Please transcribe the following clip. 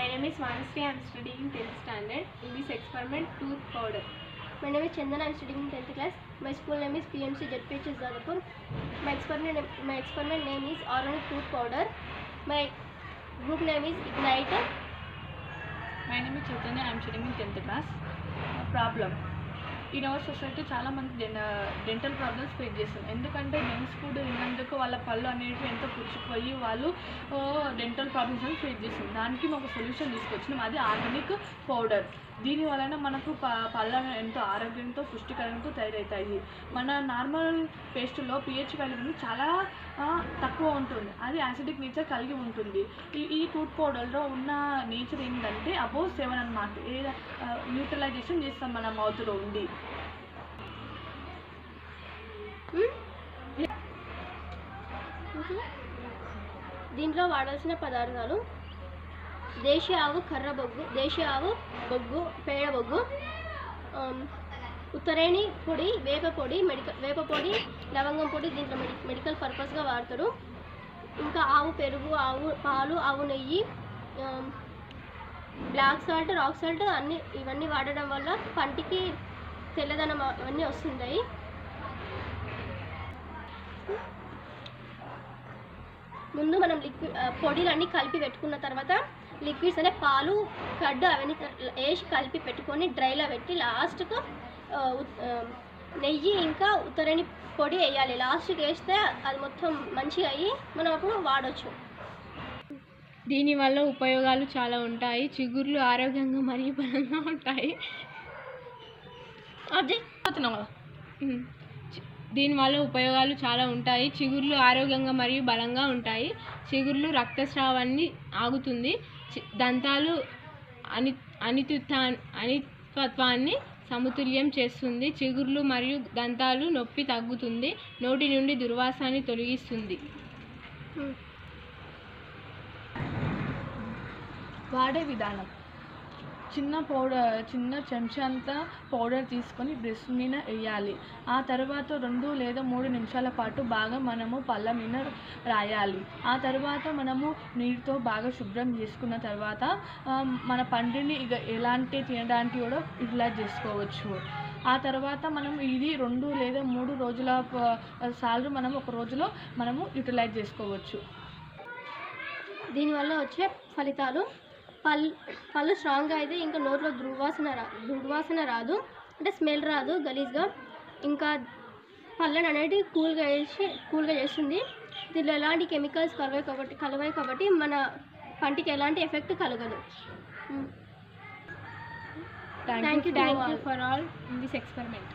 My name is Manasri. I am studying 10th standard. In this experiment, tooth powder. My name is Chandan. I am studying 10th class. My school name is PMC ZPH Zadapur. My experiment name is organic tooth powder. My group name is Ignite. My name is Chaitanya. I am studying in 10th class. Problem. In our society చాలా మంది dental problems face చేస్తారు. ఎందుకంటే జంక్స్ food తిన్నందుకు వాళ్ళ పళ్ళు అనేవి ఎంతో పుచ్చిపోయి వాళ్ళు dental problems అని ఫేస్ చేస్తారు. దానికి ఒక సొల్యూషన్ తీసుకొచ్చినాం, అది ఆర్గానిక్ పౌడర్. దీని వలన మనకు పళ్ళు ఎంతో ఆరోగ్యంతో పుష్టికరంతో తయారవుతాయి. మన నార్మల్ పేస్ట్లో pH వాల్యూ చాలా తక్కువ ఉంటుంది, అది యాసిడిక్ నేచర్ కలిగి ఉంటుంది. ఈ టూత్ పౌడర్లో ఉన్న నేచర్ ఏంటంటే అబోవ్ 7 అన్నమాట. న్యూట్రలైజేషన్ చేస్తాం మన మౌత్లో ఉండి. దీంట్లో వాడాల్సిన పదార్థాలు: దేశీయ ఆవు కర్ర బొగ్గు, దేశీయ ఆవు బొగ్గు, పేడ బొగ్గు, ఉత్తరేణి పొడి, వేప పొడి, లవంగం పొడి దీంట్లో మెడికల్ పర్పస్గా వాడతారు. ఇంకా ఆవు పెరుగు, ఆవు పాలు, ఆవు నెయ్యి, బ్లాక్ సాల్ట్, రాక్ సాల్ట్ ఇవన్నీ వాడడం వల్ల పంటికి తెల్లదనం అవన్నీ వస్తుంటాయి. ముందు మనం పొడిలన్నీ కలిపి పెట్టుకున్న తర్వాత లిక్విడ్స్ అంటే పాలు, కడ్డు అవన్నీ వేసి కలిపి పెట్టుకొని డ్రైలో పెట్టి లాస్ట్కు నెయ్యి ఇంకా ఉత్తరేణి పొడి వేయాలి. లాస్ట్కి వేస్తే అది మొత్తం మంచిగా అయ్యి మనం అప్పుడు వాడచ్చు. దీనివల్ల ఉపయోగాలు చాలా ఉంటాయి. చిగుర్లు ఆరోగ్యంగా మరియు బలంగా ఉంటాయి. దీనివల్ల ఉపయోగాలు చాలా ఉంటాయి. చిగుర్లు ఆరోగ్యంగా మరియు బలంగా ఉంటాయి. చిగుర్లు రక్తస్రావాన్ని ఆగుతుంది. దంతాలు అనిత్వత్వాన్ని సమతుల్యం చేస్తుంది. చిగుర్లు మరియు దంతాలు నొప్పి తగ్గుతుంది. నోటి నుండి దుర్వాసనని తొలగిస్తుంది. వాడే విధానం: చిన్న చెంచా అంతా పౌడర్ తీసుకొని బ్రష్ మీద వేయాలి. ఆ తర్వాత 2 లేదా 3 నిమిషాల పాటు బాగా మనము పళ్ళ మీద రాయాలి. ఆ తర్వాత మనము నీటితో బాగా శుభ్రం చేసుకున్న తర్వాత మన పంటిని ఎలాంటి తినడానికి కూడా యూటిలైజ్ చేసుకోవచ్చు. ఆ తర్వాత మనం ఇది 2 లేదా 3 రోజుల సార్లు మనం ఒక రోజులో మనము యూటిలైజ్ చేసుకోవచ్చు. దీనివల్ల వచ్చే ఫలితాలు: పళ్ళు స్ట్రాంగ్గా అయితే ఇంకా నోట్లో దుర్వాసన రాదు, అంటే స్మెల్ రాదు గలీజ్గా. ఇంకా పళ్ళని అనేది కూల్గా చేస్తుంది. దీనిలో ఎలాంటి కెమికల్స్ కలవాయి కాబట్టి మన పంటికి ఎలాంటి ఎఫెక్ట్ కలగదు. Thank you for all in this experiment.